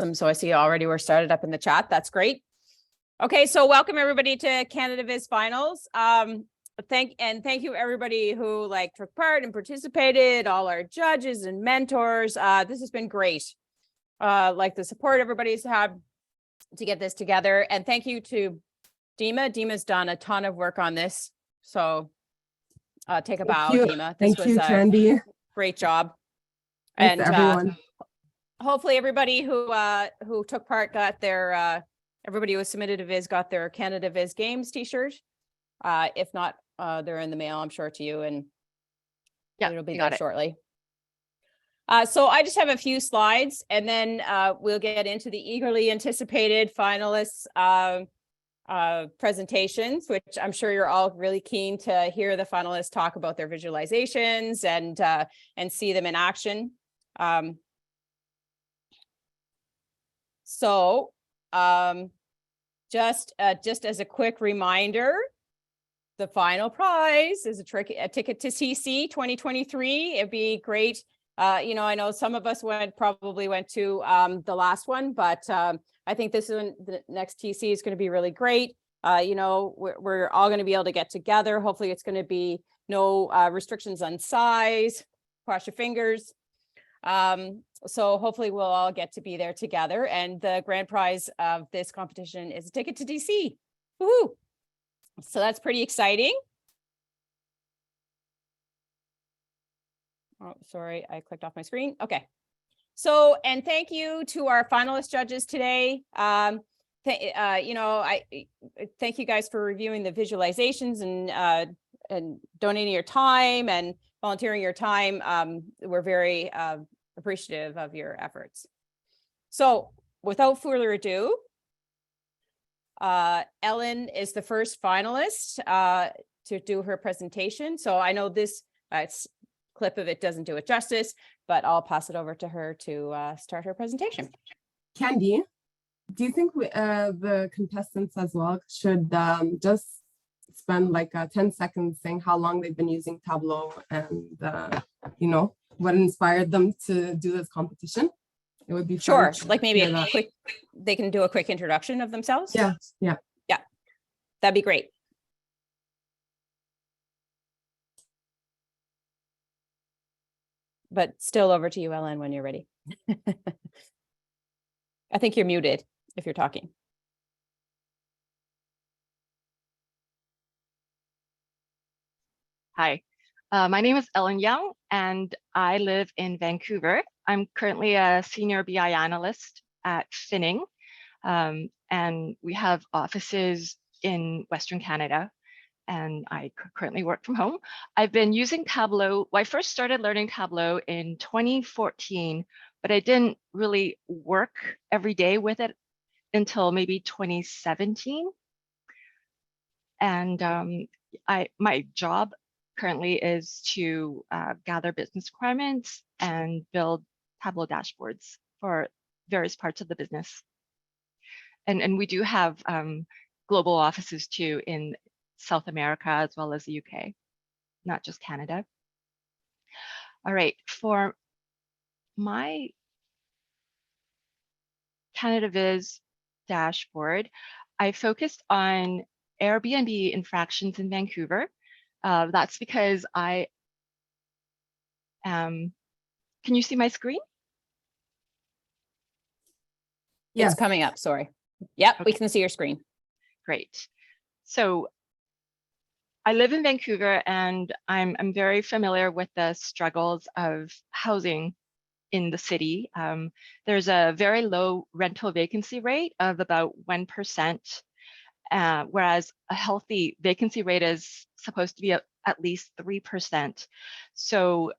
So I see already we're started up in the chat. That's great. Okay, so welcome everybody to Canada Viz Finals. Thank you everybody who took part and participated, all our judges and mentors. This has been great. The support everybody's had to get this together. And thank you to Dima. Dima's done a ton of work on this. So take a bow, Dima. This was a great job. Thanks to everyone. Hopefully everybody who took part got their everybody who was submitted to Viz got their Canada Viz Games t-shirt. If not, they're in the mail, I'm sure, to you, and it'll be there shortly. So I just have a few slides, and then we'll get into the eagerly anticipated finalists presentations, which I'm sure you're all really keen to hear the finalists talk about their visualizations and see them in action. Just as a quick reminder, the final prize is a ticket to CC 2023. It'd be great. I know some of us probably went to the last one, but I think this is the next TC is going to be really great. We're all going to be able to get together. Hopefully it's going to be no restrictions on size. Cross your fingers. So hopefully we'll all get to be there together. And the grand prize of this competition is a ticket to DC. Woohoo! So that's pretty exciting. Oh, sorry, I clicked off my screen. Okay. So, and thank you to our finalist judges today. I thank you guys for reviewing the visualizations and donating your time and volunteering your time. We're very appreciative of your efforts. So without further ado, Ellen is the first finalist to do her presentation. So I know this clip of it doesn't do it justice, but I'll pass it over to her to start her presentation. Candy, do you think the contestants as well should just spend 10 seconds saying how long they've been using Tableau and what inspired them to do this competition? It would be sure, maybe a quick, they can do a quick introduction of themselves. Yeah, that'd be great. But still over to you, Ellen, when you're ready. I think you're muted if you're talking. Hi, my name is Ellen Yeung, and I live in Vancouver. I'm currently a senior BI analyst at Finning, and we have offices in Western Canada, and I currently work from home. I've been using Tableau. Well, I first started learning Tableau in 2014, but I didn't really work every day with it until maybe 2017. And my job currently is to gather business requirements and build Tableau dashboards for various parts of the business. And we do have global offices too in South America as well as the UK, not just Canada. All right, for my Canada Viz dashboard, I focused on Airbnb infractions in Vancouver. That's because I am, can you see my screen? Yes. It's coming up, sorry. Yep, okay. We can see your screen. Great. So I live in Vancouver, and I'm very familiar with the struggles of housing in the city. There's a very low rental vacancy rate of about 1%, whereas a healthy vacancy rate is supposed to be at least 3%. So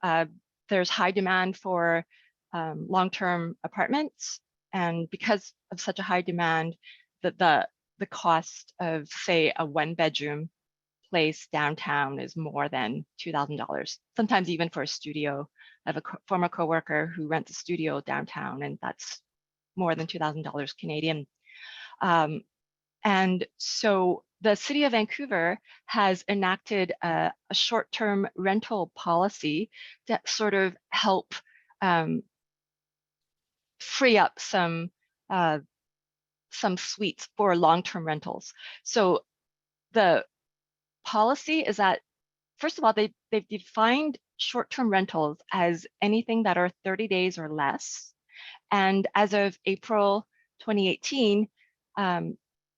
there's high demand for long-term apartments, and because of such a high demand, the cost of, say, a one-bedroom place downtown is more than $2,000, sometimes even for a studio. I have a former coworker who rents a studio downtown, and that's more than $2,000 Canadian. And so the city of Vancouver has enacted a short-term rental policy to sort of help free up some some suites for long-term rentals. So the policy is that, first of all, they've defined short-term rentals as anything that are 30 days or less. And as of April 2018,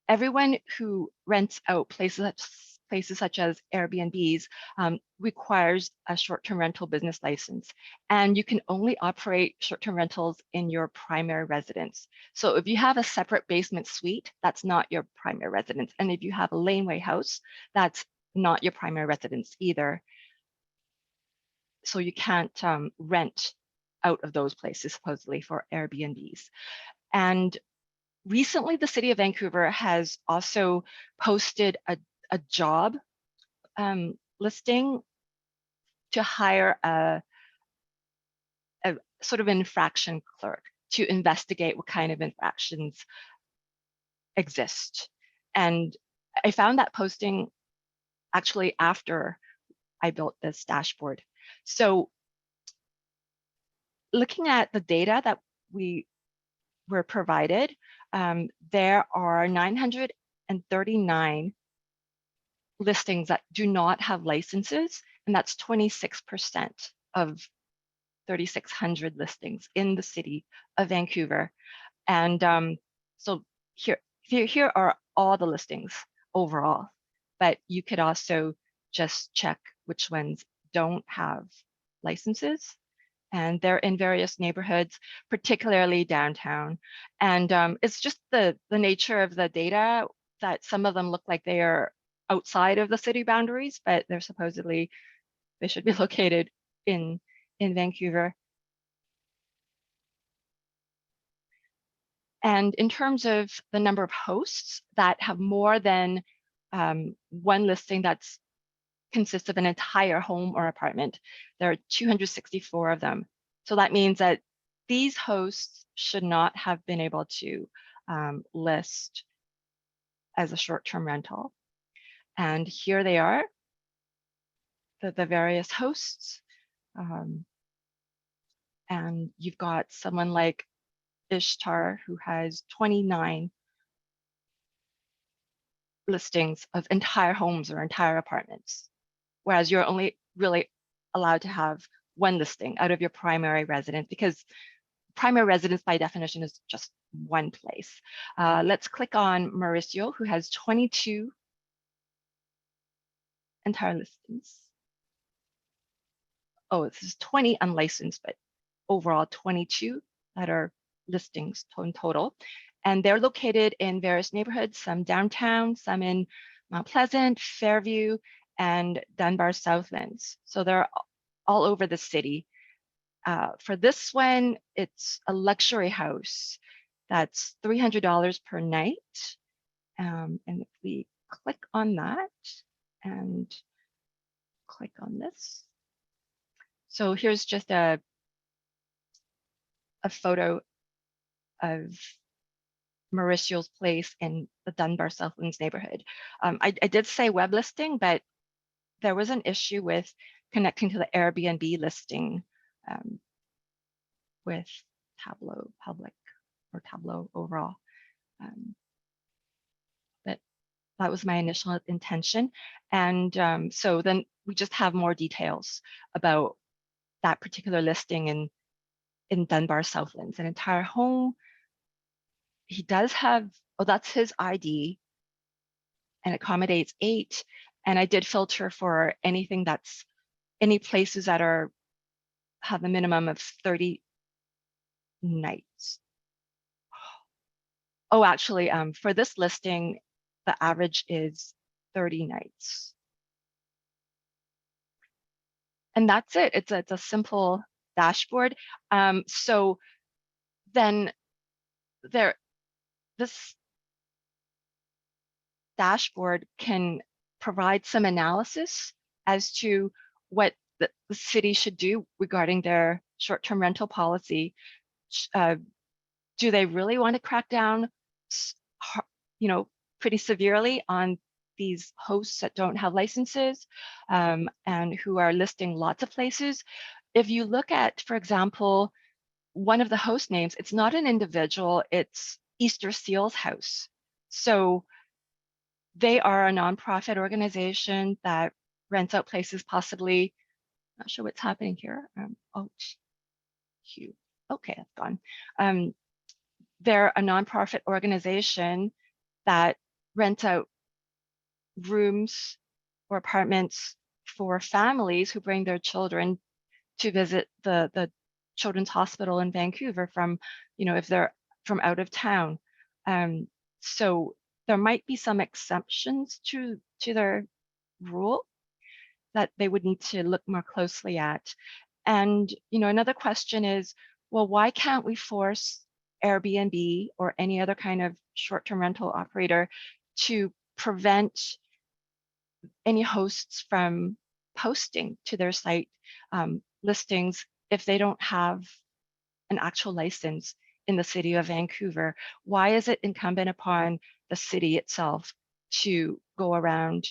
everyone who rents out places such as Airbnbs requires a short-term rental business license. And you can only operate short-term rentals in your primary residence. So if you have a separate basement suite, that's not your primary residence. And if you have a laneway house, that's not your primary residence either. So you can't rent out of those places supposedly for Airbnbs. And recently, the city of Vancouver has also posted a job listing to hire a sort of infraction clerk to investigate what kind of infractions exist. And I found that posting actually after I built this dashboard. So looking at the data that we were provided, there are 939 listings that do not have licenses, and that's 26% of 3,600 listings in the city of Vancouver. And so here are all the listings overall, but you could also just check which ones don't have licenses. And they're in various neighborhoods, particularly downtown. And it's just the nature of the data that some of them look like they are outside of the city boundaries, but they're supposedly, they should be located in Vancouver. And in terms of the number of hosts that have more than one listing that's consists of an entire home or apartment, there are 264 of them. So that means that these hosts should not have been able to list as a short-term rental. And here they are, the various hosts. And you've got someone like Ishtar who has 29 listings of entire homes or entire apartments, whereas you're only really allowed to have one listing out of your primary residence, because primary residence by definition is just one place. Let's click on Mauricio, who has 22 entire listings. Oh, this is 20 unlicensed, but overall 22 that are listings in total. And they're located in various neighborhoods, some downtown, some in Mount Pleasant, Fairview, and Dunbar Southlands. So they're all over the city. For this one, it's a luxury house that's $300 per night. And if we click on that and click on this. So here's just a photo of Mauricio's place in the Dunbar Southlands neighborhood. I did say web listing, but there was an issue with connecting to the Airbnb listing with Tableau public or Tableau overall. But that was my initial intention. And so then we just have more details about that particular listing in Dunbar Southlands, an entire home. He does have, oh, that's his ID and accommodates 8. And I did filter for anything that's, any places that have a minimum of 30 nights. Oh, actually, for this listing, the average is 30 nights. And that's it. It's a simple dashboard. So then this dashboard can provide some analysis as to what the city should do regarding their short-term rental policy. Do they really want to crack down, pretty severely on these hosts that don't have licenses and who are listing lots of places? If you look at, for example, one of the host names, it's not an individual, it's Easter Seals House. So they are a nonprofit organization that rents out places, possibly, not sure what's happening here. Oh, Hugh. Okay, that's gone. They're a nonprofit organization that rent out rooms or apartments for families who bring their children to visit the Children's Hospital in Vancouver from, if they're from out of town. So there might be some exceptions to their rule that they would need to look more closely at. And, another question is, well, why can't we force Airbnb or any other kind of short-term rental operator to prevent any hosts from posting to their site listings if they don't have an actual license in the city of Vancouver? Why is it incumbent upon the city itself to go around,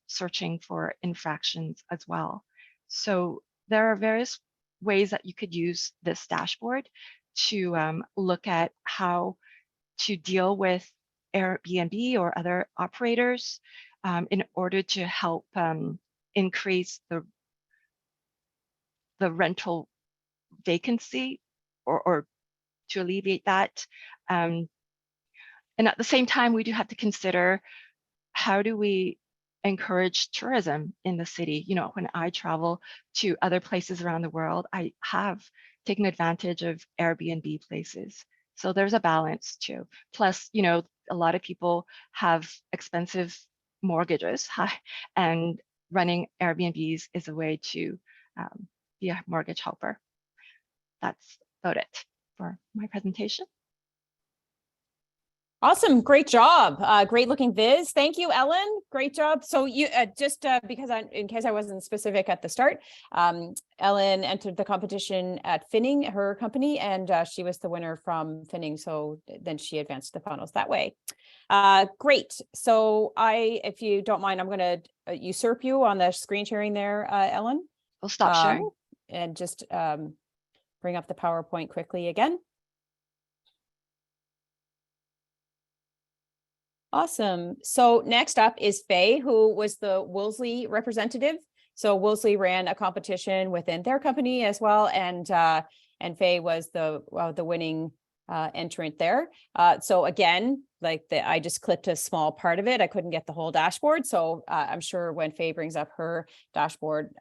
searching for infractions as well? So there are various ways that you could use this dashboard to look at how to deal with Airbnb or other operators in order to help increase the rental vacancy or to alleviate that. And at the same time, we do have to consider, how do we encourage tourism in the city? When I travel to other places around the world, I have taken advantage of Airbnb places. So there's a balance too. Plus, a lot of people have expensive mortgages, and running Airbnbs is a way to be a mortgage helper. That's about it for my presentation. Awesome. Great job. Great looking viz. Thank you, Ellen. Great job. So you just because in case I wasn't specific at the start, Ellen entered the competition at Finning, her company, and she was the winner from Finning. So then she advanced to the finals that way. Great. So if you don't mind, I'm going to usurp you on the screen sharing there, Ellen. We'll stop sharing. And just bring up the PowerPoint quickly again. Awesome. So next up is Fay, who was the Wolseley representative. So Wolseley ran a competition within their company as well, and Fay was the winning entrant there. So again, I just clipped a small part of it. I couldn't get the whole dashboard. So I'm sure when Fay brings up her dashboard,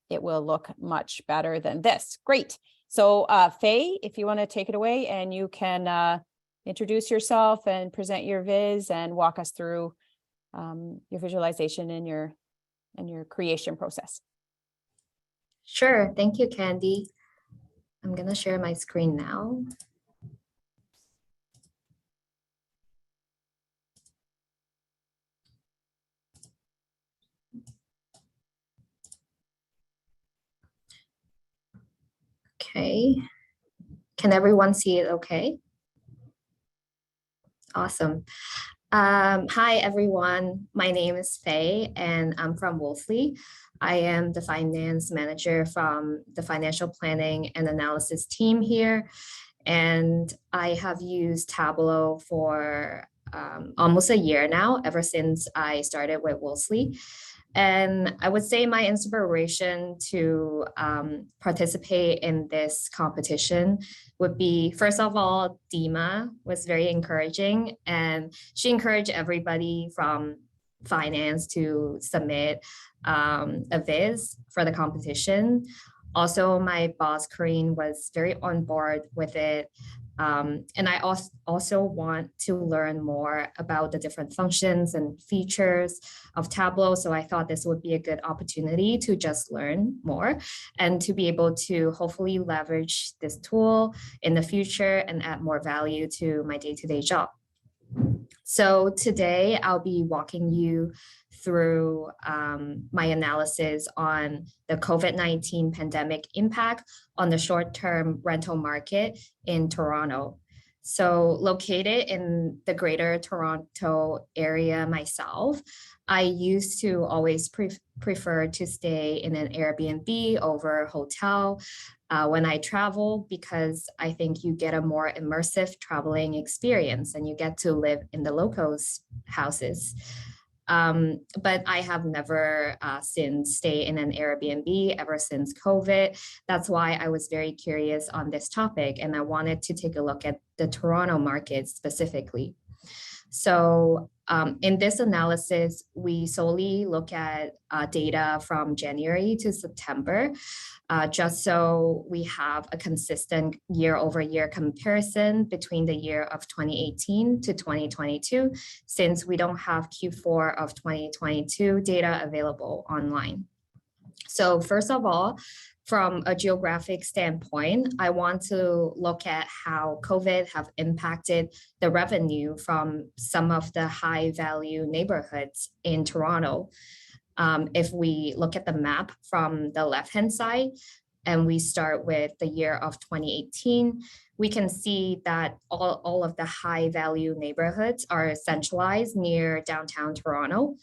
it will look much better than this. Great. So Fay, if you want to take it away, and you can introduce yourself and present your viz and walk us through your visualization and your creation process. Sure. Thank you, Candy. I'm going to share my screen now. Okay. Can everyone see it okay? Awesome. Hi, everyone. My name is Fay, and I'm from Wolseley. I am the finance manager from the financial planning and analysis team here. And I have used Tableau for almost a year now, ever since I started with Wolseley. And I would say my inspiration to participate in this competition would be, first of all, Dima was very encouraging, and she encouraged everybody from finance to submit a viz for the competition. Also, my boss, Corinne, was very on board with it. And I also want to learn more about the different functions and features of Tableau. So I thought this would be a good opportunity to just learn more and to be able to hopefully leverage this tool in the future and add more value to my day-to-day job. So today I'll be walking you through my analysis on the COVID-19 pandemic impact on the short-term rental market in Toronto. So located in the Greater Toronto area myself, I used to always prefer to stay in an Airbnb over hotel when I travel, because I think you get a more immersive traveling experience and you get to live in the locals' houses. But I have never since stayed in an Airbnb ever since COVID. That's why I was very curious on this topic, and I wanted to take a look at the Toronto market specifically. So in this analysis, we solely look at data from January to September, just so we have a consistent year-over-year comparison between the year of 2018 to 2022, since we don't have Q4 of 2022 data available online. So first of all, from a geographic standpoint, I want to look at how COVID have impacted the revenue from some of the high value neighborhoods in Toronto. If we look at the map from the left-hand side, and we start with the year of 2018, we can see that all of the high value neighborhoods are centralized near downtown Toronto.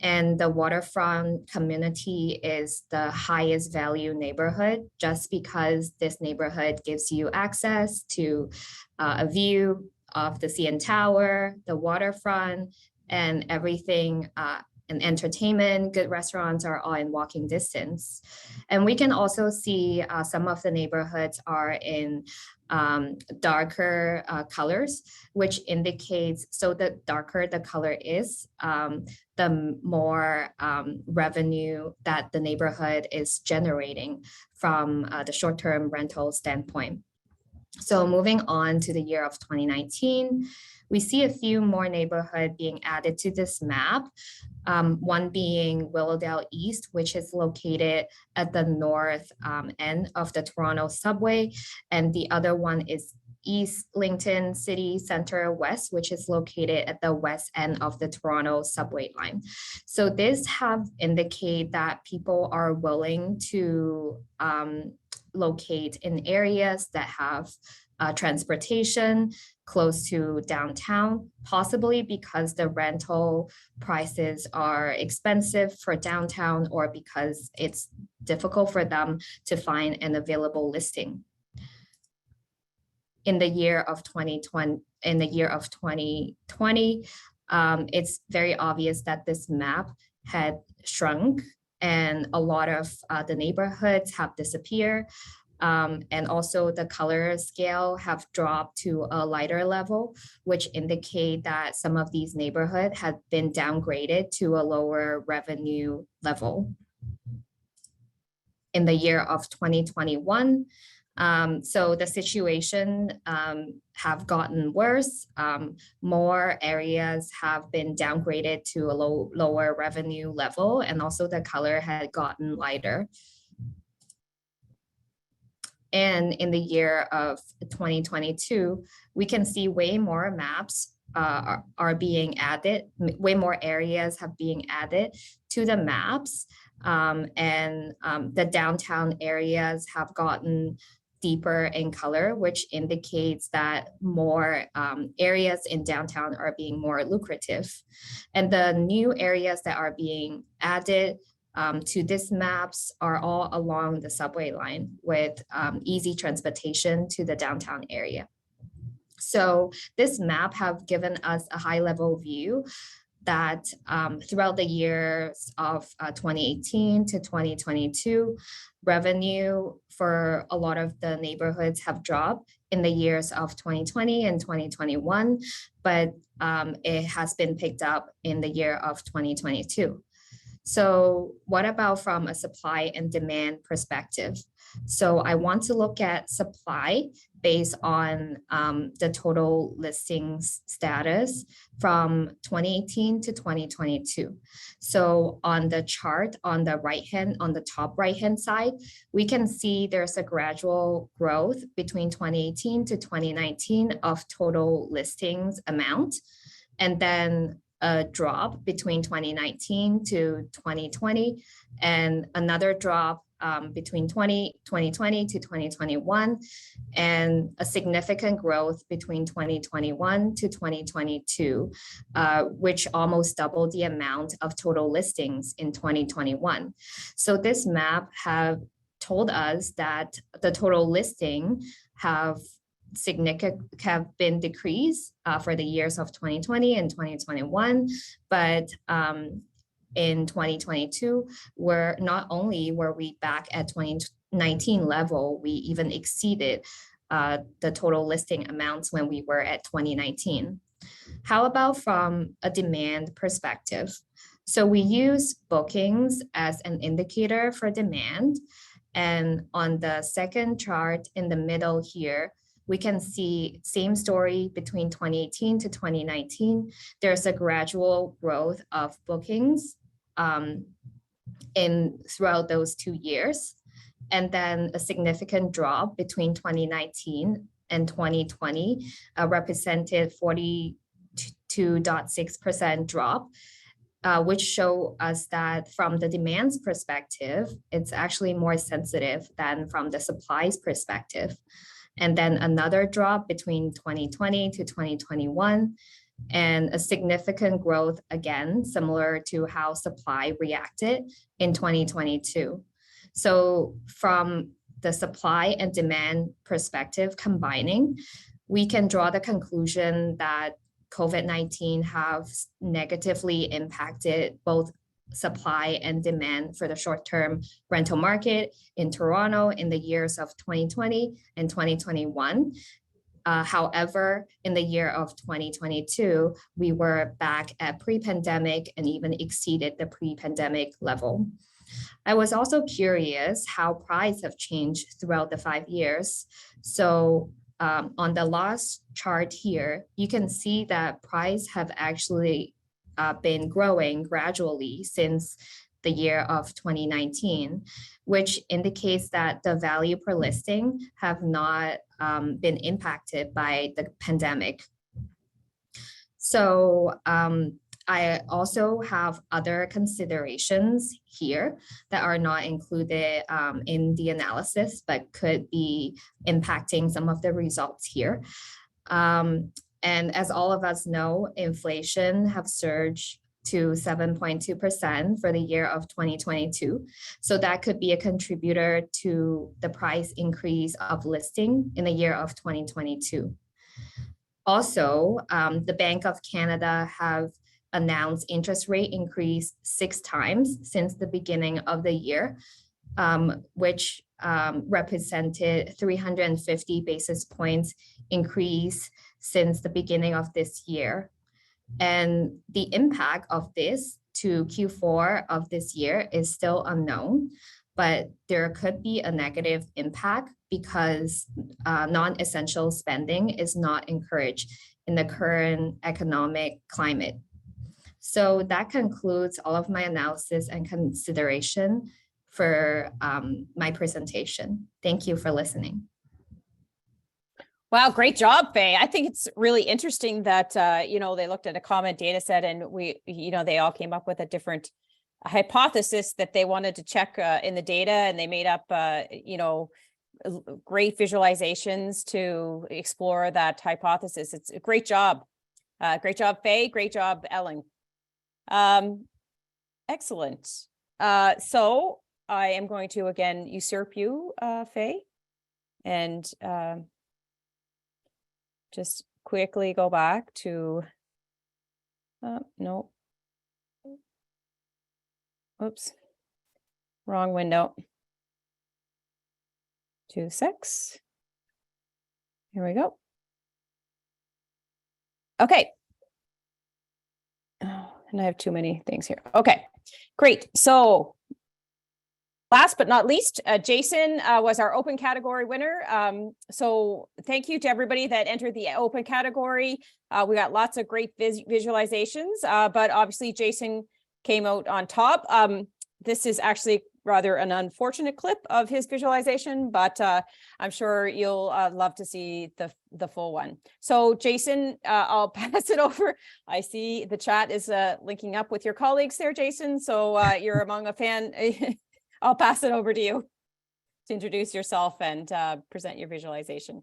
And the waterfront community is the highest value neighborhood, just because this neighborhood gives you access to a view of the CN Tower, the waterfront, and everything, and entertainment, good restaurants are all in walking distance. And we can also see some of the neighborhoods are in darker colors, which indicates, so the darker the color is, the more revenue that the neighborhood is generating from the short-term rental standpoint. So moving on to the year of 2019, we see a few more neighborhoods being added to this map. One being Willowdale East, which is located at the north end of the Toronto subway. And the other one is East Lincoln City Center West, which is located at the west end of the Toronto subway line. So this have indicated that people are willing to locate in areas that have transportation close to downtown, possibly because the rental prices are expensive for downtown, or because it's difficult for them to find an available listing. In the year of 2020, it's very obvious that this map had shrunk, and a lot of the neighborhoods have disappeared. And also the color scale have dropped to a lighter level, which indicate that some of these neighborhoods have been downgraded to a lower revenue level. In the year of 2021, so the situation have gotten worse. More areas have been downgraded to a lower revenue level, and also the color had gotten lighter. And in the year of 2022, we can see way more maps are being added, way more areas have been added to the maps. And the downtown areas have gotten deeper in color, which indicates that more areas in downtown are being more lucrative. And the new areas that are being added to these maps are all along the subway line with easy transportation to the downtown area. So this map have given us a high level view that throughout the years of 2018 to 2022, revenue for a lot of the neighborhoods have dropped in the years of 2020 and 2021, but it has been picked up in the year of 2022. So what about from a supply and demand perspective? So I want to look at supply based on the total listings status from 2018 to 2022. So on the chart on the on the top right-hand side, we can see there's a gradual growth between 2018 to 2019 of total listings amount, and then a drop between 2019 to 2020, and another drop between 2020 to 2021, and a significant growth between 2021 to 2022, which almost doubled the amount of total listings in 2021. So this map have told us that the total listing have been decreased for the years of 2020 and 2021, but in 2022, where not only were we back at 2019 level, we even exceeded the total listing amounts when we were at 2019. How about from a demand perspective? So we use bookings as an indicator for demand. And on the second chart in the middle here, we can see same story between 2018 to 2019. There's a gradual growth of bookings throughout those 2 years, and then a significant drop between 2019 and 2020, represented 42.6% drop, which show us that from the demand's perspective, it's actually more sensitive than from the supply's perspective. And then another drop between 2020 to 2021, and a significant growth again, similar to how supply reacted in 2022. So from the supply and demand perspective combining, we can draw the conclusion that COVID-19 have negatively impacted both supply and demand for the short-term rental market in Toronto in the years of 2020 and 2021. However, in the year of 2022, we were back at pre-pandemic and even exceeded the pre-pandemic level. I was also curious how prices have changed throughout the 5 years. So on the last chart here, you can see that prices have actually been growing gradually since the year of 2019, which indicates that the value per listing have not been impacted by the pandemic. So I also have other considerations here that are not included in the analysis, but could be impacting some of the results here. And as all of us know, inflation have surged to 7.2% for the year of 2022. So that could be a contributor to the price increase of listing in the year of 2022. Also, the Bank of Canada have announced interest rate increase 6 times since the beginning of the year, which represented 350 basis points increase since the beginning of this year. And the impact of this to Q4 of this year is still unknown, but there could be a negative impact because non-essential spending is not encouraged in the current economic climate. So that concludes all of my analysis and consideration for my presentation. Thank you for listening. Wow, great job, Fay. I think it's really interesting that, they looked at a common data set and they all came up with a different hypothesis that they wanted to check in the data, and they made up, great visualizations to explore that hypothesis. It's a great job. Great job, Fay. Great job, Ellen. Excellent. So I am going to, again, usurp you, Fay, and just quickly go back to, no, oops, wrong window. 2 secs. Here we go. Okay. Oh, and I have too many things here. Okay, great. So last but not least, Jason was our open category winner. So thank you to everybody that entered the open category. We got lots of great visualizations, but obviously Jason came out on top. This is actually rather an unfortunate clip of his visualization, but I'm sure you'll love to see the full one. So Jason, I'll pass it over. I see the chat is linking up with your colleagues there, Jason. So you're among I'll pass it over to you to introduce yourself and present your visualization.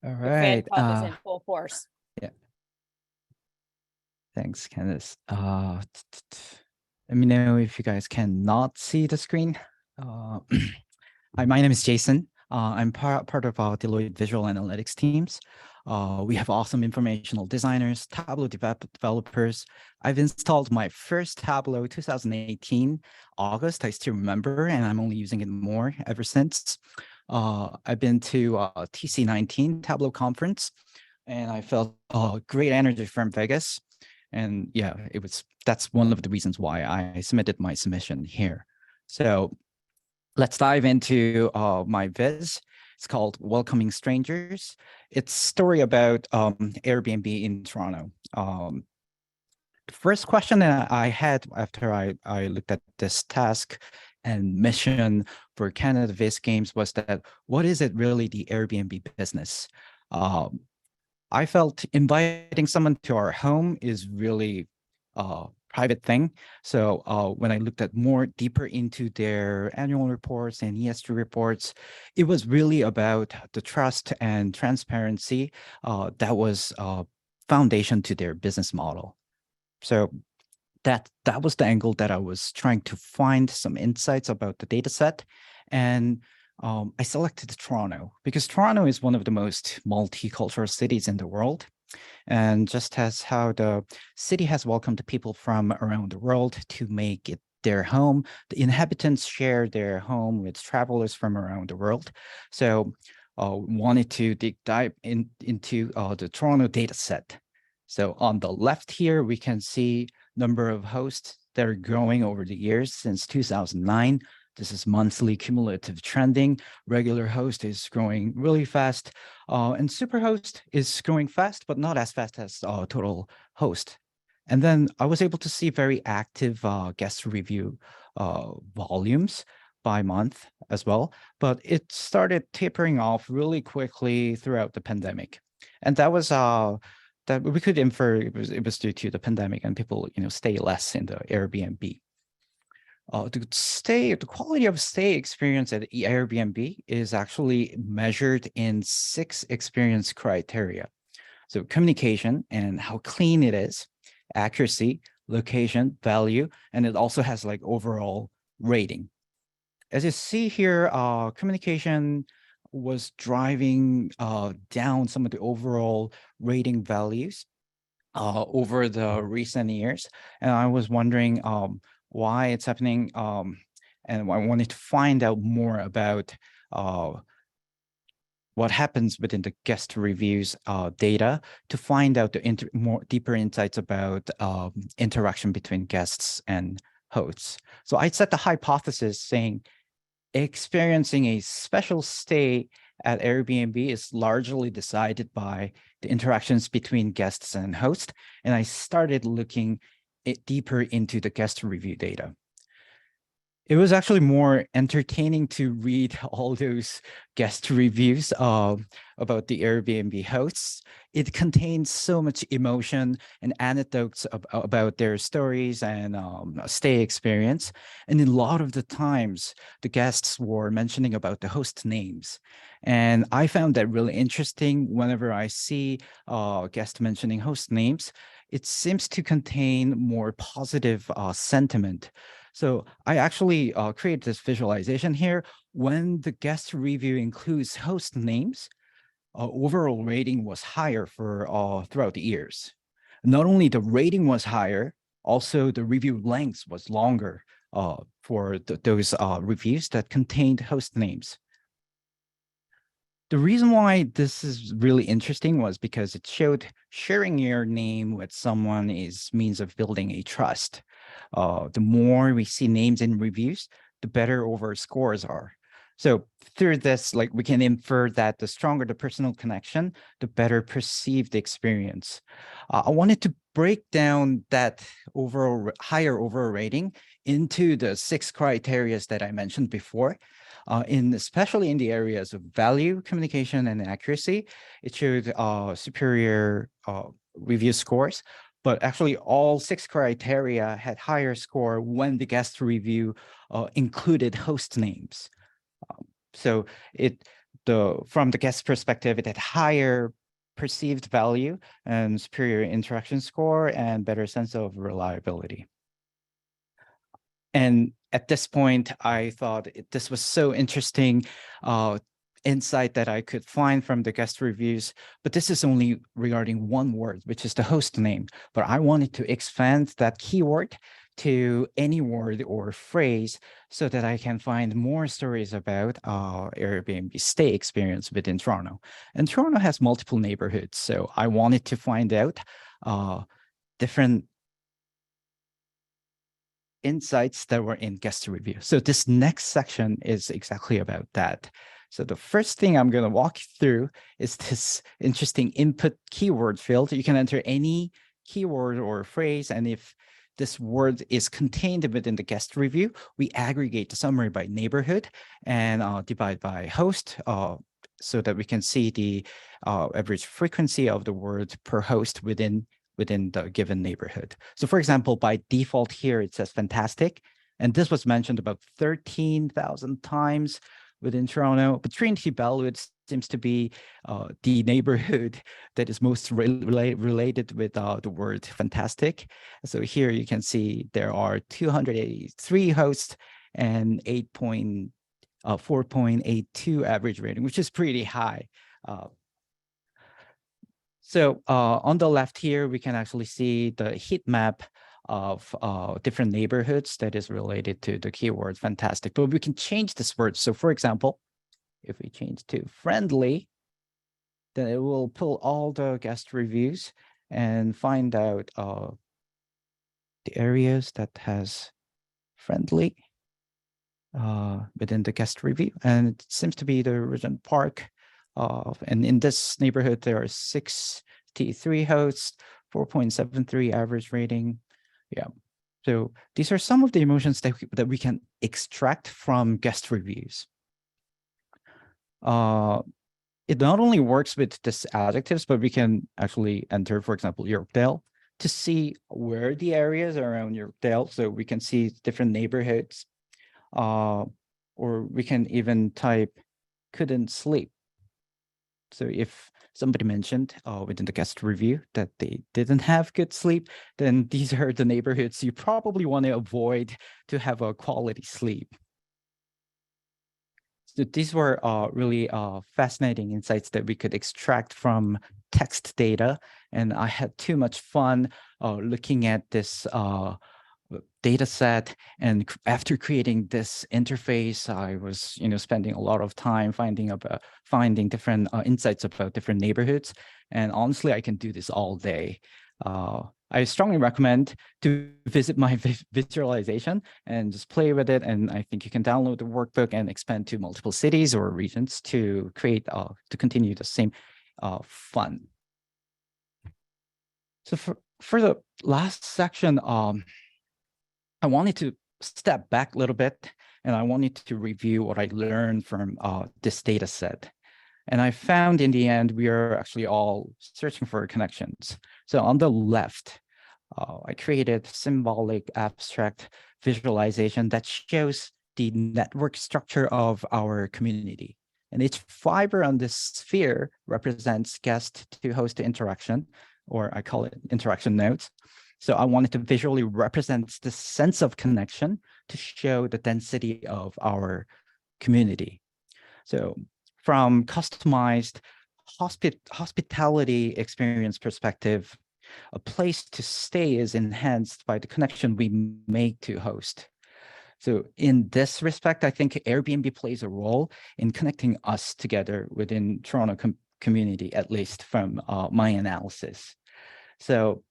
All Your fan right. club is in full force. Thanks, Candice. Let me know if you guys cannot see the screen. Hi, my name is Jason. I'm part of our Deloitte Visual Analytics teams. We have awesome informational designers, Tableau developers. I've installed my first Tableau 2018, August, I still remember, and I'm only using it more ever since. I've been to TC19 Tableau conference, and I felt great energy from Vegas. And yeah, that's one of the reasons why I submitted my submission here. So let's dive into my viz. It's called Welcoming Strangers. It's a story about Airbnb in Toronto. The first question that I had after I looked at this task and mission for Canada Viz Games was that, what is it really the Airbnb business? I felt inviting someone to our home is really a private thing. So when I looked at more deeper into their annual reports and ESG reports, it was really about the trust and transparency that was foundation to their business model. So that was the angle that I was trying to find some insights about the data set. And I selected Toronto because Toronto is one of the most multicultural cities in the world. And just as how the city has welcomed people from around the world to make it their home, the inhabitants share their home with travelers from around the world. So wanted to dive into the Toronto data set. So on the left here, we can see number of hosts that are growing over the years since 2009. This is monthly cumulative trending. Regular host is growing really fast, and superhost is growing fast, but not as fast as total host. And then I was able to see very active guest review volumes by month as well, but it started tapering off really quickly throughout the pandemic. And that was that we could infer it was due to the pandemic and people stay less in the Airbnb. The quality of stay experience at Airbnb is actually measured in 6 experience criteria. So communication and how clean it is, accuracy, location, value, and it also has like overall rating. As you see here, communication was driving down some of the overall rating values over the recent years. And I was wondering why it's happening. And I wanted to find out more about what happens within the guest reviews data to find out the more deeper insights about interaction between guests and hosts. So I set the hypothesis saying experiencing a special stay at Airbnb is largely decided by the interactions between guests and hosts. And I started looking deeper into the guest review data. It was actually more entertaining to read all those guest reviews about the Airbnb hosts. It contains so much emotion and anecdotes about their stories and stay experience. And a lot of the times, the guests were mentioning about the host names. And I found that really interesting. Whenever I see guests mentioning host names, it seems to contain more positive sentiment. So I actually created this visualization here. When the guest review includes host names, overall rating was higher for throughout the years. Not only the rating was higher, also the review length was longer for those reviews that contained host names. The reason why this is really interesting was because it showed sharing your name with someone is means of building a trust. The more we see names in reviews, the better overall scores are. So through this, like we can infer that the stronger the personal connection, the better perceived experience. I wanted to break down that overall higher overall rating into the 6 criteria that I mentioned before. Especially in the areas of value, communication, and accuracy, it showed superior review scores. but actually all 6 criteria had higher score when the guest review included host names. So from the guest perspective, it had higher perceived value and superior interaction score and better sense of reliability. And at this point, I thought this was so interesting insight that I could find from the guest reviews, but this is only regarding one word, which is the host name. But I wanted to expand that keyword to any word or phrase so that I can find more stories about Airbnb stay experience within Toronto. And Toronto has multiple neighborhoods, so I wanted to find out different insights that were in guest review. So this next section is exactly about that. So the first thing I'm going to walk you through is this interesting input keyword field. You can enter any keyword or phrase, and if this word is contained within the guest review, we aggregate the summary by neighborhood and divide by host so that we can see the average frequency of the word per host within the given neighborhood. So for example, by default here, it says fantastic. And this was mentioned about 13,000 times within Toronto. But Trinity Bellwood seems to be the neighborhood that is most related with the word fantastic. So here you can see there are 283 hosts and 4.82 average rating, which is pretty high. So on the left here, we can actually see the heat map of different neighborhoods that is related to the keyword fantastic, but we can change this word. So for example, if we change to friendly, then it will pull all the guest reviews and find out the areas that has friendly within the guest review. And it seems to be the Regent Park. And in this neighborhood, there are 63 hosts, 4.73 average rating. Yeah. So these are some of the emotions that we can extract from guest reviews. It not only works with this adjectives, but we can actually enter, for example, Yorkdale to see where the areas are around Yorkdale. So we can see different neighborhoods, or we can even type couldn't sleep. So if somebody mentioned within the guest review that they didn't have good sleep, then these are the neighborhoods you probably want to avoid to have a quality sleep. So these were really fascinating insights that we could extract from text data. And I had too much fun looking at this data set, and after creating this interface, I was spending a lot of time finding different insights about different neighborhoods, and honestly I can do this all day. I strongly recommend to visit my visualization and just play with it, and I think you can download the workbook and expand to multiple cities or regions to create to continue the same fun. So for the last section, I wanted to step back a little bit, and I wanted to review what I learned from this data set. And I found in the end, we are actually all searching for connections. So on the left, I created symbolic abstract visualization that shows the network structure of our community. And each fiber on this sphere represents guest to host interaction, or I call it interaction nodes. So I wanted to visually represent the sense of connection to show the density of our community. So from customized hospitality experience perspective, a place to stay is enhanced by the connection we make to host. So in this respect, I think Airbnb plays a role in connecting us together within Toronto community, at least from my analysis. So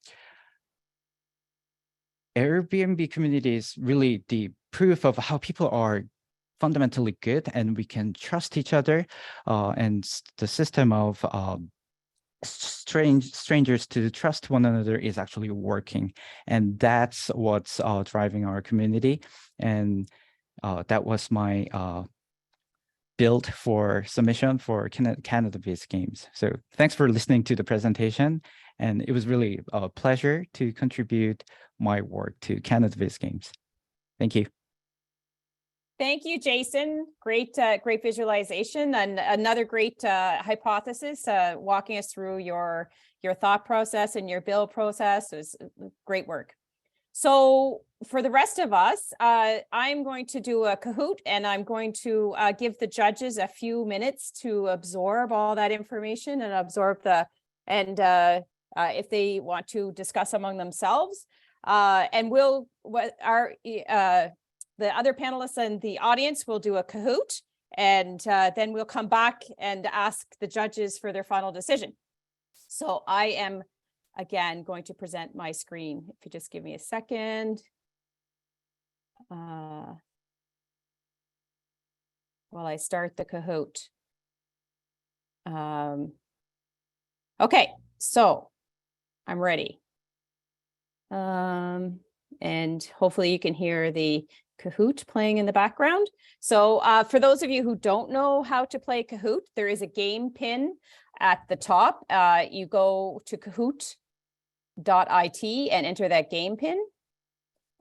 Airbnb community is really the proof of how people are fundamentally good and we can trust each other, and the system of strangers to trust one another is actually working, and that's what's driving our community. And that was my build for submission for Canada-based games. So thanks for listening to the presentation, And it was really a pleasure to contribute my work to Canada Viz Games. Thank you. Thank you, Jason. Great, great visualization and another great hypothesis, walking us through your thought process and your build process. It was great work. So for the rest of us, I'm going to do a Kahoot, and I'm going to give the judges a few minutes to absorb all that information and absorb if they want to discuss among themselves. And the other panelists and the audience will do a Kahoot, and then we'll come back and ask the judges for their final decision. So I am, again, going to present my screen. If you just give me a second. While I start the Kahoot. Okay, so I'm ready. And hopefully you can hear the Kahoot playing in the background. So for those of you who don't know how to play Kahoot, there is a game pin at the top. You go to kahoot.it and enter that game pin.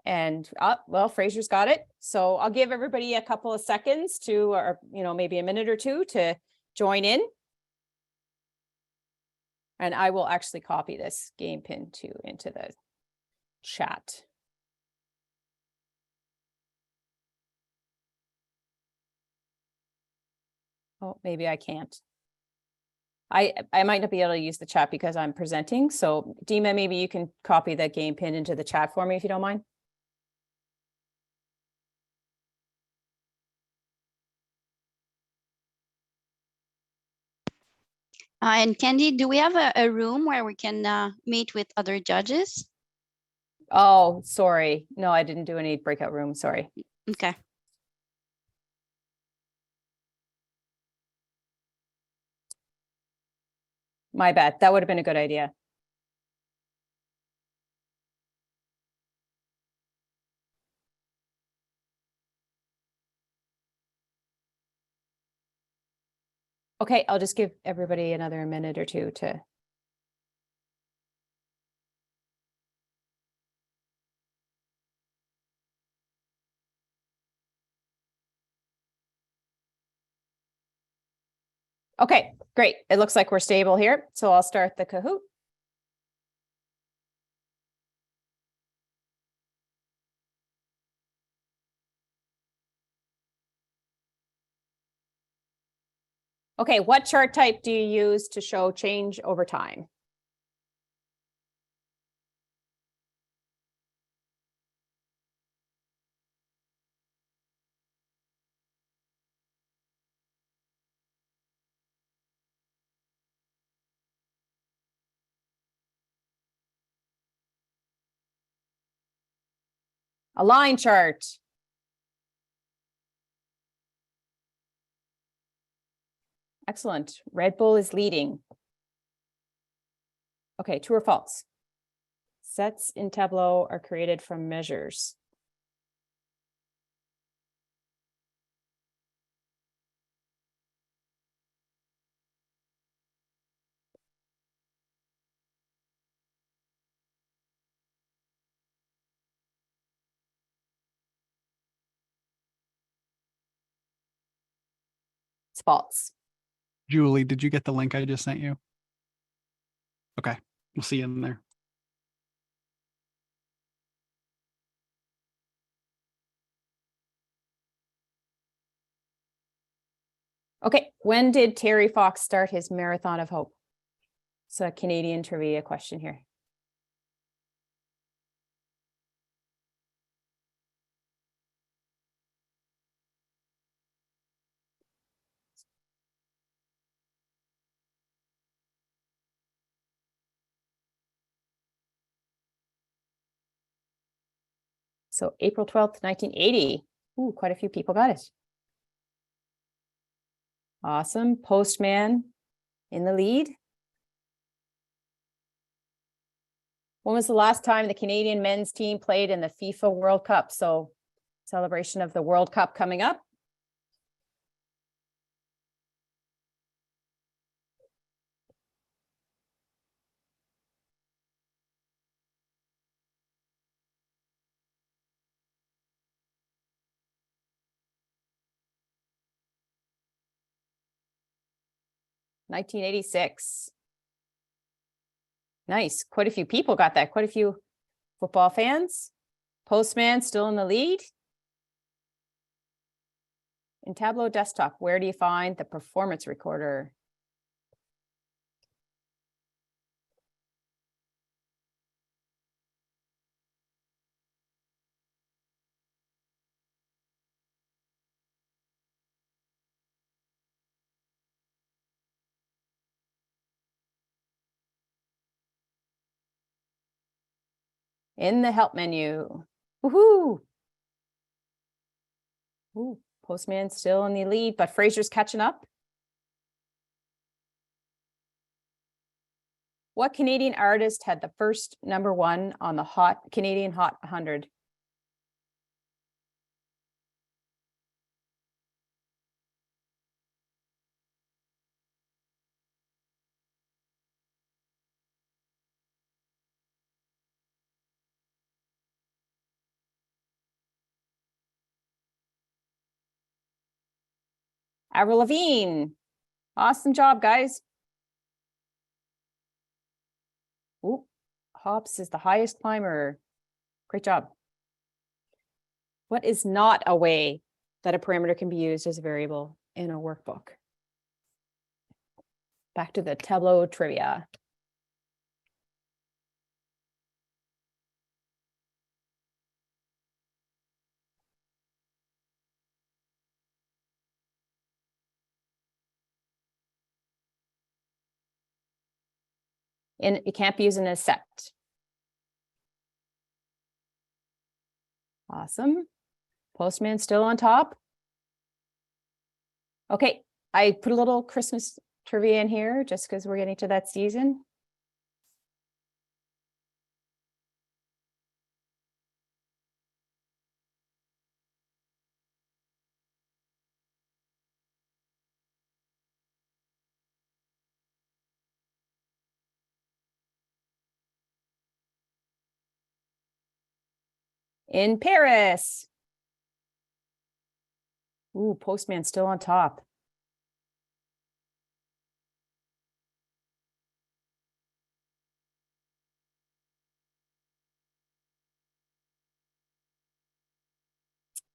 And well, Fraser's got it. So I'll give everybody a couple of seconds to, or maybe a minute or two to join in. And I will actually copy this game pin too into the chat. Oh, maybe I can't. I might not be able to use the chat because I'm presenting. So Dima, maybe you can copy that game pin into the chat for me if you don't mind. And Candy, do we have a room where we can meet with other judges? Oh, sorry. No, I didn't do any breakout room. Sorry. Okay. My bad. That would have been a good idea. Okay, I'll just give everybody another minute or two to. Okay, great. It looks like we're stable here. So I'll start the Kahoot. Okay, what chart type do you use to show change over time? A line chart. Excellent. Red Bull is leading. Okay, true or false? Sets in Tableau are created from measures. It's false. Julie, did you get the link I just sent you? Okay, we'll see you in there. Okay, when did Terry Fox start his Marathon of Hope? It's a Canadian trivia question here. So April 12th, 1980. Ooh, quite a few people got it. Awesome. Postman in the lead. When was the last time the Canadian men's team played in the FIFA World Cup? So celebration of the World Cup coming up. 1986. Nice. Quite a few people got that. Quite a few football fans. Postman still in the lead. In Tableau desktop, where do you find the performance recorder? In the help menu. Woohoo! Ooh, Postman still in the lead, but Fraser's catching up. What Canadian artist had the first #1 on the Canadian Hot 100? Avril Lavigne. Awesome job, guys. Ooh, hops is the highest climber. Great job. What is not a way that a parameter can be used as a variable in a workbook? Back to the Tableau trivia. And it can't be used in a set. Awesome. Postman still on top. Okay, I put a little Christmas trivia in here just because we're getting to that season. In Paris. Ooh, Postman still on top.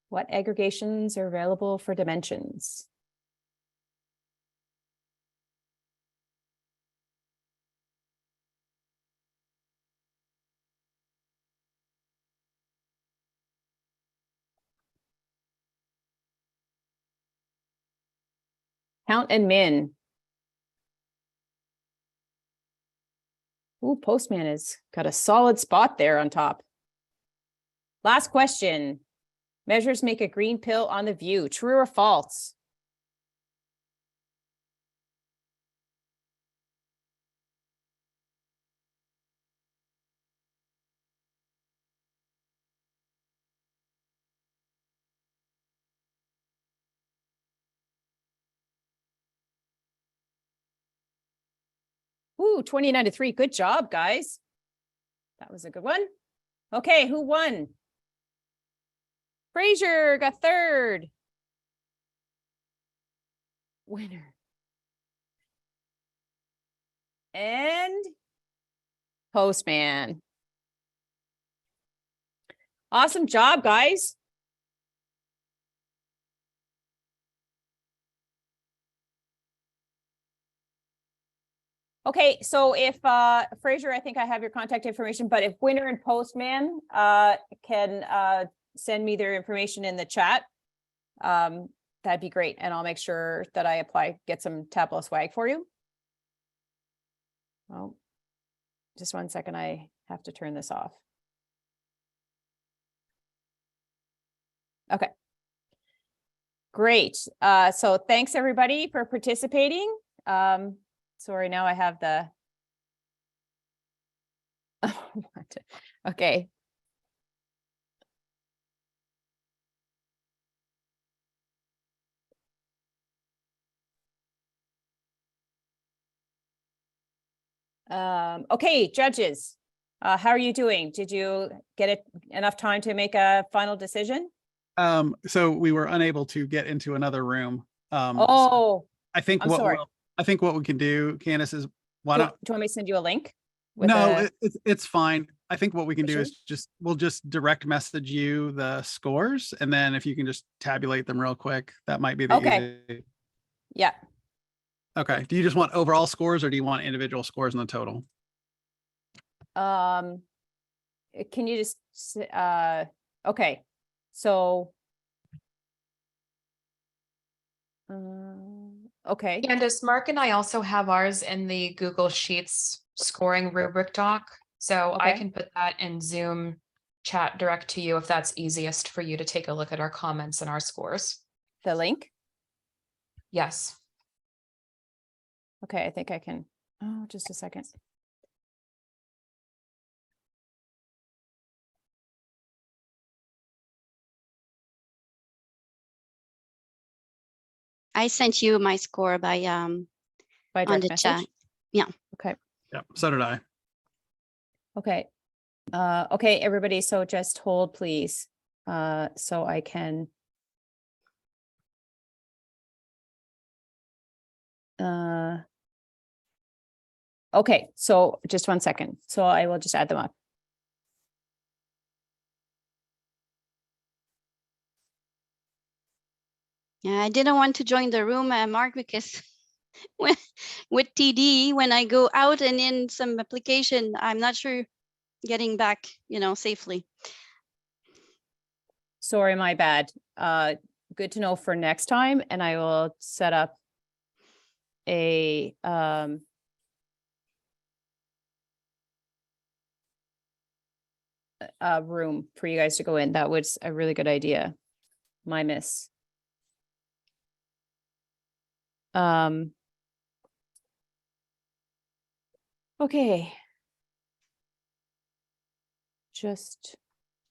What aggregations are available for dimensions? Count and min. Ooh, Postman has got a solid spot there on top. Last question. Measures make a green pill on the view. True or false? Ooh, 29-3. Good job, guys. That was a good one. Okay, who won? Fraser got third. Winner. And Postman. Awesome job, guys. Okay, so if Fraser, I think I have your contact information, but if Winner and Postman can send me their information in the chat, that'd be great. And I'll make sure that I get some Tableau swag for you. Oh, just 1 second, I have to turn this off. Okay. Great. So thanks everybody for participating. Sorry, now I have the, okay. Okay, judges, how are you doing? Did you get enough time to make a final decision? So we were unable to get into another room. Oh, I think I'm sorry. I think what we can do, Candace, is why Do not? you want me to send you a link? with No, a- it's fine. I think what we can do Sure. is we'll just direct message you the scores, and then if you can just tabulate them real quick, that might be the Okay. easy. Yeah. Okay. Do you just want overall scores, or do you want individual scores in the total? Can you just, okay, so. Okay, Candace, Mark and I also have ours in the Google Sheets scoring rubric doc. So I Okay. can put that in Zoom chat direct to you if that's easiest for you to take a look at our comments and our scores. the link. Yes. Okay, I think I can, oh, just a second. I sent you my score by By on direct the chat. message? Yeah. Okay, Yeah, so did I. okay. Okay, everybody, so just hold, please. So I can. Okay, so just 1 second. So I will just add them up. Yeah, I didn't want to join the room, Mark, because with TD, when I go out and in some application, I'm not sure getting back, safely. Sorry, my bad. Good to know for next time, and I will set up a room for you guys to go in. That was a really good idea. My miss. Okay. Just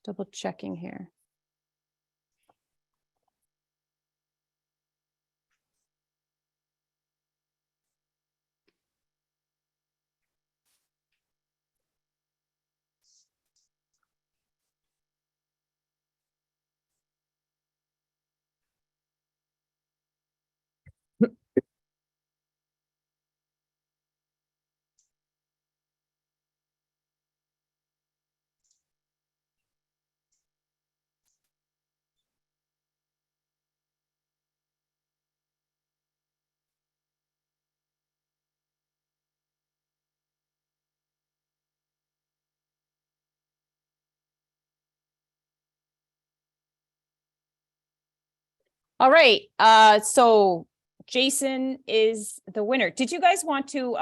double checking here. All right, so Jason is the winner. Did you guys want to,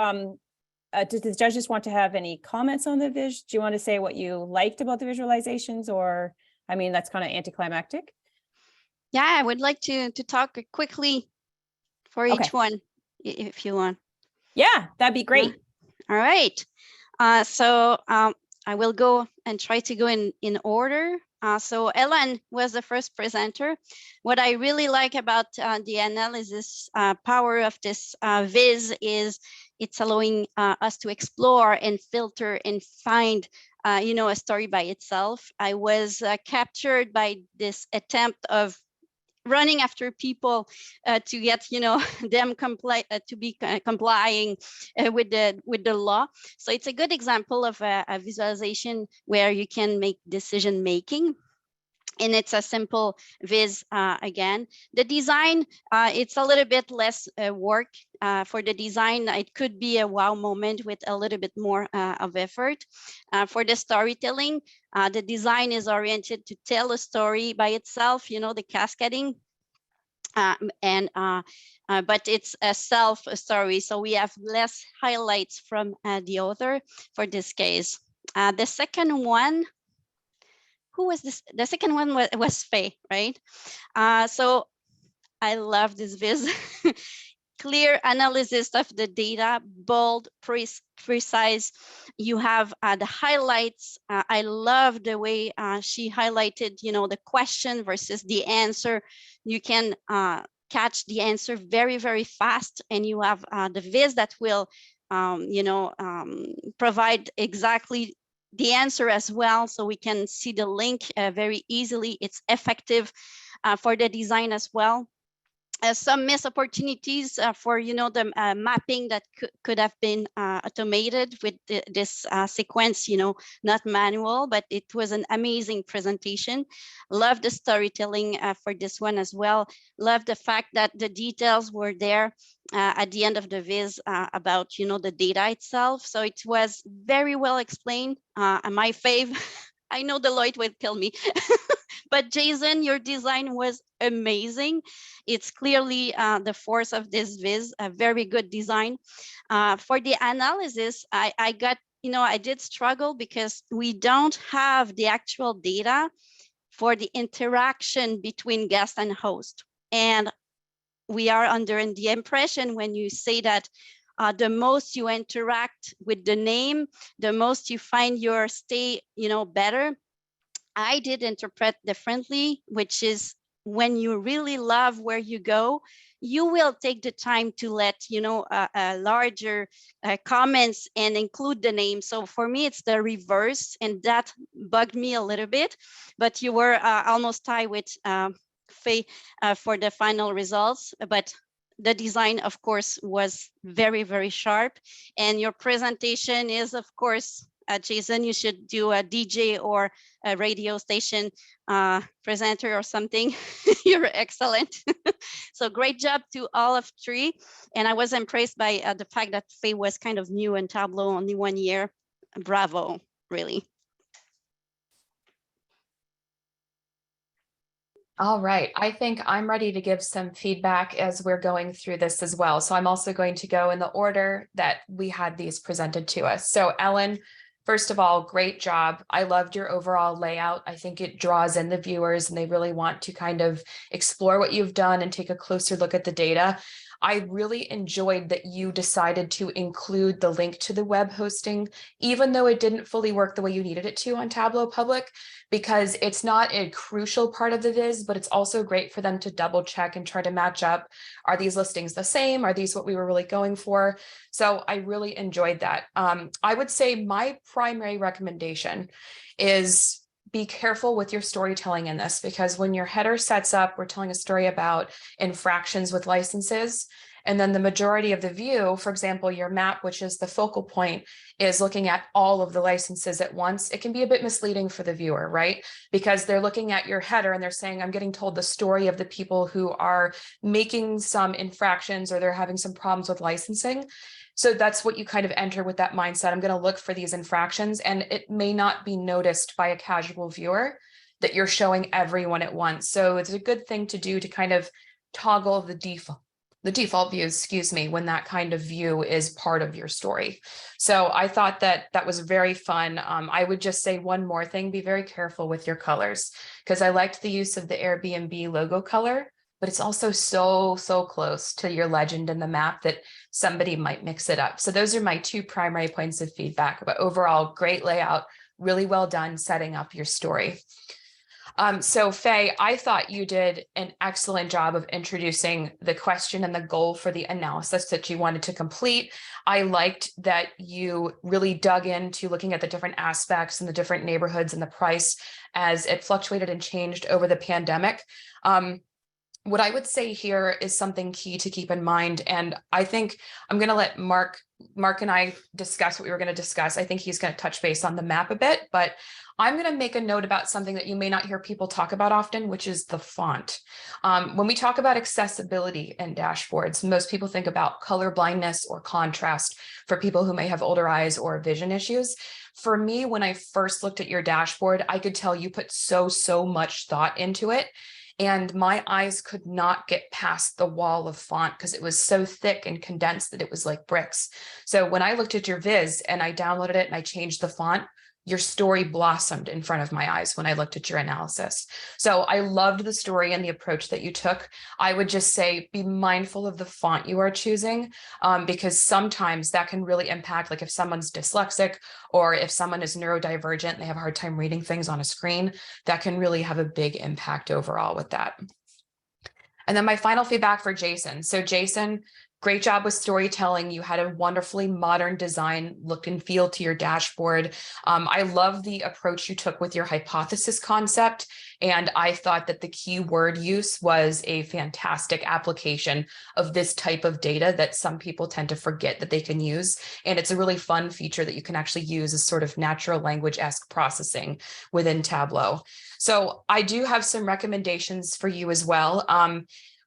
did the judges want to have any comments on the vis? Do you want to say what you liked about the visualizations, or, I mean, that's kind of anticlimactic? Yeah, I would like to talk quickly for Okay. each one, if you want. Yeah, that'd be great. All right. So I will go and try to go in order. So Ellen was the first presenter. What I really like about the analysis power of this viz is it's allowing us to explore and filter and find a story by itself. I was captured by this attempt of running after people to get them to be complying with the law. So it's a good example of a visualization where you can make decision making. And it's a simple viz again. The design, it's a little bit less work for the design. It could be a wow moment with a little bit more of effort. For the storytelling, the design is oriented to tell a story by itself, the cascading. But it's a self story, so we have less highlights from the author for this case. The second one, who was this? The second one was Fay, right? So I love this viz. Clear analysis of the data, bold, precise. You have the highlights. I love the way she highlighted, the question versus the answer. You can catch the answer very, very fast, and you have the viz that will, provide exactly the answer as well, so we can see the link very easily. It's effective for the design as well. some missed opportunities for, the mapping that could have been automated with this sequence, not manual, but it was an amazing presentation. Love the storytelling for this one as well. Love the fact that the details were there at the end of the viz about, the data itself. So it was very well explained. And my fave, I know Deloitte will kill me, but Jason, your design was amazing. It's clearly the force of this viz, a very good design. For the analysis, I got, I did struggle because we don't have the actual data for the interaction between guest and host. And we are under the impression when you say that the most you interact with the name, the most you find your stay, better. I did interpret differently, which is when you really love where you go, you will take the time to let, larger comments and include the name. So for me, it's the reverse, and that bugged me a little bit, but you were almost tied with Fay for the final results. But the design, of course, was very, very sharp. And your presentation is, of course, Jason, you should do a DJ or a radio station presenter or something. You're excellent. So great job to all of three. And I was impressed by the fact that Fay was kind of new in Tableau, only 1 year. Bravo, really. All right, I think I'm ready to give some feedback as we're going through this as well. So I'm also going to go in the order that we had these presented to us. So Ellen, first of all, great job. I loved your overall layout. I think it draws in the viewers and they really want to kind of explore what you've done and take a closer look at the data. I really enjoyed that you decided to include the link to the web hosting, even though it didn't fully work the way you needed it to on Tableau Public, because it's not a crucial part of the viz, but it's also great for them to double check and try to match up. Are these listings the same? Are these what we were really going for? So I really enjoyed that. I would say my primary recommendation is be careful with your storytelling in this, because when your header sets up, we're telling a story about infractions with licenses. And then the majority of the view, for example, your map, which is the focal point, is looking at all of the licenses at once. It can be a bit misleading for the viewer, right? Because they're looking at your header and they're saying, I'm getting told the story of the people who are making some infractions or they're having some problems with licensing. So that's what you kind of enter with that mindset. I'm going to look for these infractions, and it may not be noticed by a casual viewer that you're showing everyone at once. So it's a good thing to do to kind of toggle the default view, excuse me, when that kind of view is part of your story. So I thought that that was very fun. I would just say one more thing, be very careful with your colors, because I liked the use of the Airbnb logo color, but it's also so close to your legend in the map that somebody might mix it up. So those are my two primary points of feedback, but overall, great layout, really well done setting up your story. So Fay, I thought you did an excellent job of introducing the question and the goal for the analysis that you wanted to complete. I liked that you really dug into looking at the different aspects and the different neighborhoods and the price as it fluctuated and changed over the pandemic. What I would say here is something key to keep in mind. And I think I'm going to let Mark and I discuss what we were going to discuss. I think he's going to touch base on the map a bit, but I'm going to make a note about something that you may not hear people talk about often, which is the font. When we talk about accessibility in dashboards, most people think about color blindness or contrast for people who may have older eyes or vision issues. For me, when I first looked at your dashboard, I could tell you put so much thought into it. And my eyes could not get past the wall of font because it was so thick and condensed that it was like bricks. So when I looked at your viz and I downloaded it and I changed the font, your story blossomed in front of my eyes when I looked at your analysis. So I loved the story and the approach that you took. I would just say, be mindful of the font you are choosing, because sometimes that can really impact, like if someone's dyslexic or if someone is neurodivergent and they have a hard time reading things on a screen, that can really have a big impact overall with that. And then my final feedback for Jason. So Jason, Great job with storytelling. You had a wonderfully modern design look and feel to your dashboard. I love the approach you took with your hypothesis concept. And I thought that the keyword use was a fantastic application of this type of data that some people tend to forget that they can use. And it's a really fun feature that you can actually use as sort of natural language-esque processing within Tableau. So I do have some recommendations for you as well.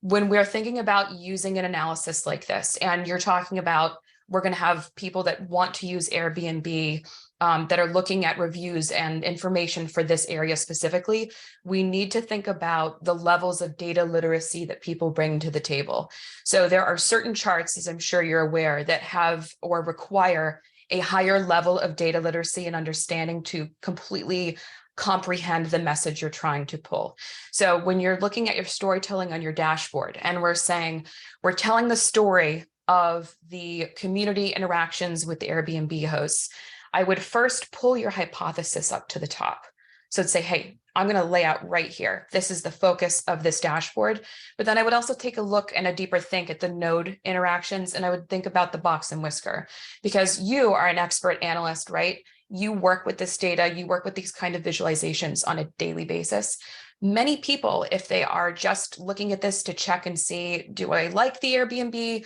When we're thinking about using an analysis like this, and you're talking about, we're going to have people that want to use Airbnb that are looking at reviews and information for this area specifically, we need to think about the levels of data literacy that people bring to the table. So there are certain charts, as I'm sure you're aware, that have or require a higher level of data literacy and understanding to completely comprehend the message you're trying to pull. So when you're looking at your storytelling on your dashboard and we're saying, we're telling the story of the community interactions with the Airbnb hosts, I would first pull your hypothesis up to the top. So it'd say, hey, I'm going to lay out right here. This is the focus of this dashboard. But then I would also take a look and a deeper think at the node interactions. And I would think about the box and whisker, because you are an expert analyst, right? You work with this data, you work with these kind of visualizations on a daily basis. Many people, if they are just looking at this to check and see, do I like the Airbnb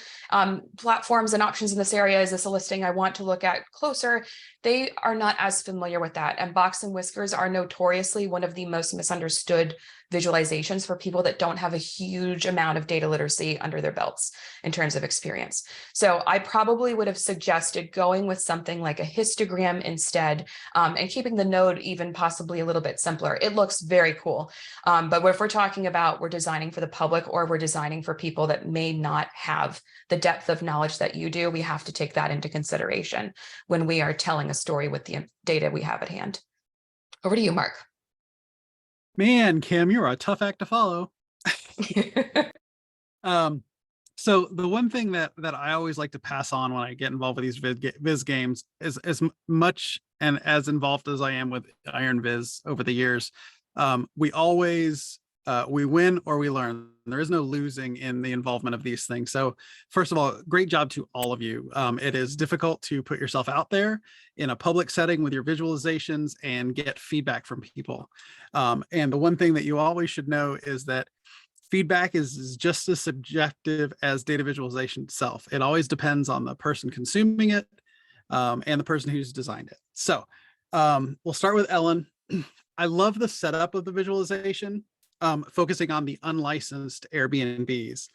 platforms and options in this area? Is this a listing I want to look at closer? They are not as familiar with that. And box and whiskers are notoriously one of the most misunderstood visualizations for people that don't have a huge amount of data literacy under their belts in terms of experience. So I probably would have suggested going with something like a histogram instead, and keeping the node even possibly a little bit simpler. It looks very cool. But if we're talking about we're designing for the public or we're designing for people that may not have the depth of knowledge that you do, we have to take that into consideration when we are telling a story with the data we have at hand. Over to you, Mark. Man, Kim, you're a tough act to follow. So the one thing that I always like to pass on when I get involved with these Viz games is as much and as involved as I am with Iron Viz over the years. We always we win or we learn. There is no losing in the involvement of these things. So first of all, great job to all of you. It is difficult to put yourself out there in a public setting with your visualizations and get feedback from people. And the one thing that you always should know is that feedback is just as subjective as data visualization itself. It always depends on the person consuming it and the person who's designed it. So we'll start with Ellen. I love the setup of the visualization, focusing on the unlicensed Airbnbs.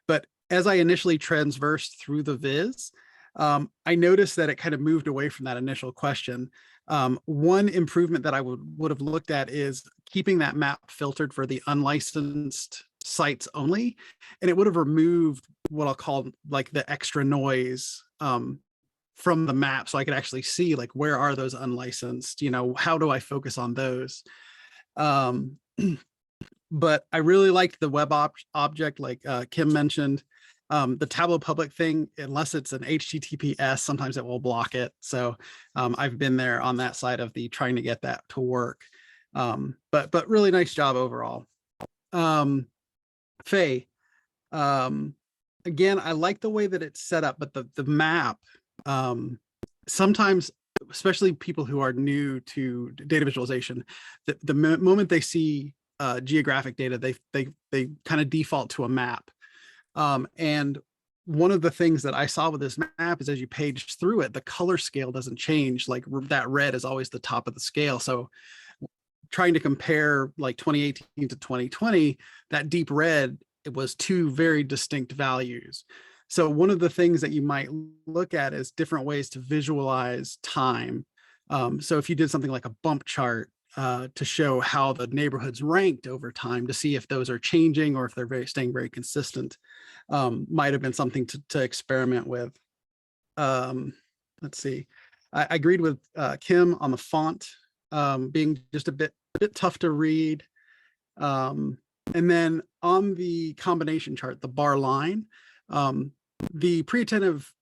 But as I initially transversed through the Viz, I noticed that it kind of moved away from that initial question. One improvement that I would have looked at is keeping that map filtered for the unlicensed sites only, and it would have removed what I'll call like the extra noise from the map, so I could actually see like where are those unlicensed, you know, how do I focus on those? But I really liked the web object, like Kim mentioned. The Tableau public thing, unless it's an HTTPS, sometimes it will block it. So I've been there on that side of the trying to get that to work. But really nice job overall. Fay, again, I like the way that it's set up, but the map, sometimes, especially people who are new to data visualization, the moment they see geographic data, they kind of default to a map. And one of the things that I saw with this map is as you page through it, the color scale doesn't change. Like that red is always the top of the scale. So trying to compare like 2018 to 2020, that deep red, it was two very distinct values. So one of the things that you might look at is different ways to visualize time. So if you did something like a bump chart to show how the neighborhoods ranked over time to see if those are changing or if they're staying very consistent, might have been something to experiment with. Let's see. I agreed with Kim on the font being just a bit tough to read. And then on the combination chart, the bar line, the pre-attentive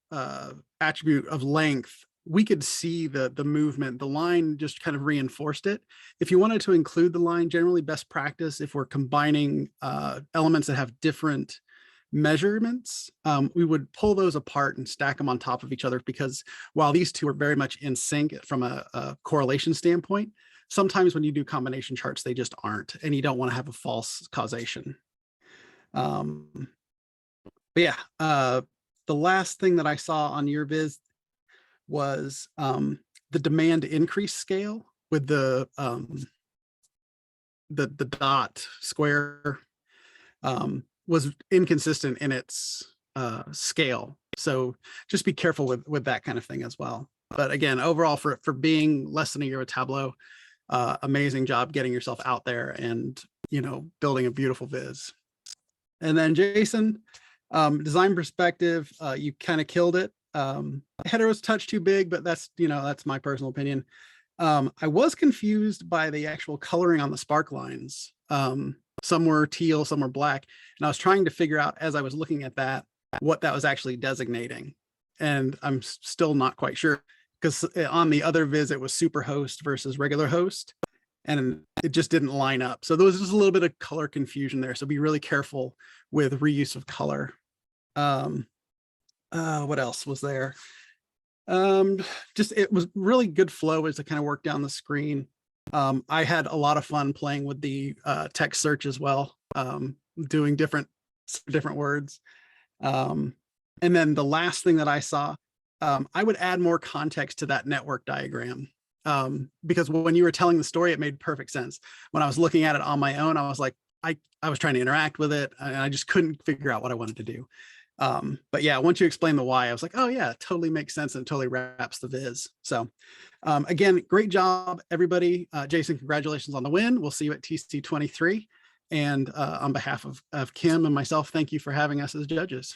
attribute of length, we could see the movement. The line just kind of reinforced it. If you wanted to include the line, generally best practice, if we're combining elements that have different measurements, we would pull those apart and stack them on top of each other, because while these two are very much in sync from a correlation standpoint, sometimes when you do combination charts, they just aren't, and you don't want to have a false causation. But yeah, the last thing that I saw on your viz was the demand increase scale with the dot square was inconsistent in its scale. So just be careful with that kind of thing as well. But again, overall, for being less than a year with Tableau, amazing job getting yourself out there and, you know, building a beautiful viz. And then Jason, design perspective, you kind of killed it. Header was a touch too big, but that's, you know, that's my personal opinion. I was confused by the actual coloring on the spark lines. Some were teal, some were black. And I was trying to figure out, as I was looking at that, what that was actually designating. And I'm still not quite sure, because on the other viz, it was super host versus regular host, and it just didn't line up. So there was just a little bit of color confusion there. So be really careful with reuse of color. What else was there? Just, it was really good flow as to kind of work down the screen. I had a lot of fun playing with the text search as well, doing different words. And then the last thing that I saw, I would add more context to that network diagram, because when you were telling the story, it made perfect sense. When I was looking at it on my own, I was like, I was trying to interact with it, and I just couldn't figure out what I wanted to do. But yeah, once you explain the why, I was like, oh yeah, it totally makes sense, and it totally wraps the viz. So again, great job, everybody. Jason, congratulations on the win. We'll see you at TC 23. And on behalf of Kim and myself, thank you for having us as judges.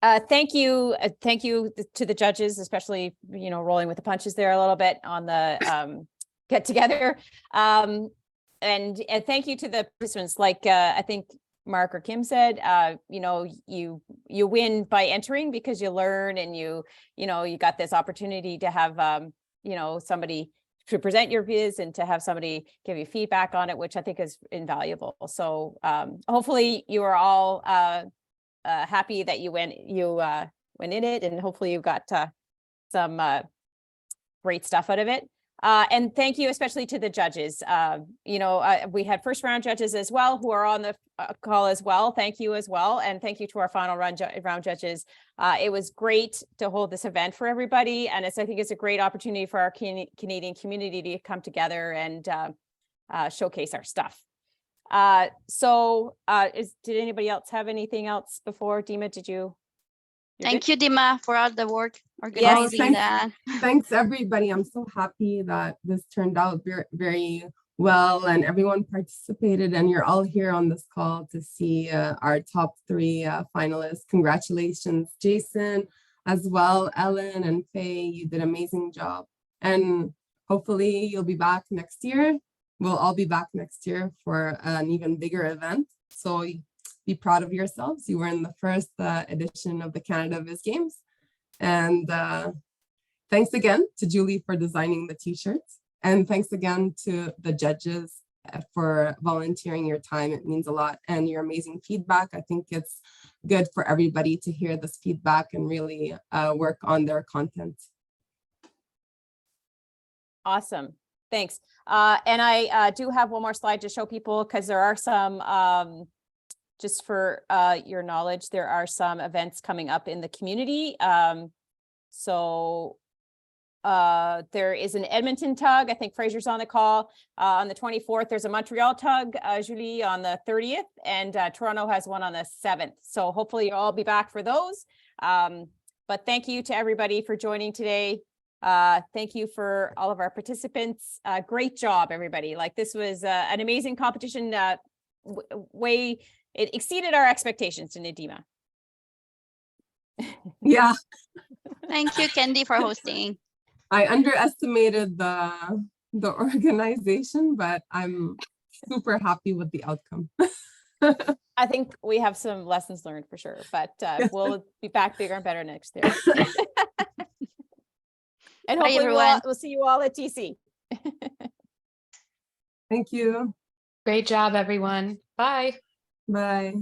Thank you to the judges, especially, you know, rolling with the punches there a little bit on the get together. And thank you to the participants. Like I think Mark or Kim said, you know, you win by entering because you learn, and you know, you got this opportunity to have, you know, somebody to present your viz and to have somebody give you feedback on it, which I think is invaluable. So hopefully you are all happy that you went in it, and hopefully you got some great stuff out of it. And thank you especially to the judges. You know, we had first round judges as well who are on the call as well. Thank you as well. And thank you to our final round judges. It was great to hold this event for everybody. And I think it's a great opportunity for our Canadian community to come together and showcase our stuff. Did anybody else have anything else before? Dima, did you? Thank you, Dima, for all the work organizing that. Thanks, everybody. I'm so happy that this turned out very, very well, and everyone participated, and you're all here on this call to see our top 3 finalists. Congratulations, Jason, as well. Ellen and Fay, you did an amazing job. And hopefully you'll be back next year. We'll all be back next year for an even bigger event. So be proud of yourselves. You were in the first edition of the Canada Viz Games. And thanks again to Julie for designing the t-shirts. And thanks again to the judges for volunteering your time. It means a lot. And your amazing feedback. I think it's good for everybody to hear this feedback and really work on their content. Awesome. Thanks. And I do have one more slide to show people, because there are some, just for your knowledge, there are some events coming up in the community. There is an Edmonton tug. I think Fraser's on the call on the 24th. There's a Montreal tug, Julie, on the 30th, and Toronto has one on the 7th. So hopefully you'll all be back for those. But thank you to everybody for joining today. Thank you for all of our participants. Great job, everybody. Like, this was an amazing competition. It exceeded our expectations, to Nadima. Yeah. Thank you, Candy, for hosting. I underestimated the organization, but I'm super happy with the outcome. I think we have some lessons learned for sure, but we'll be back bigger and better next year. And hopefully we'll see you all at TC. Thank you. Great job, everyone. Bye. Bye.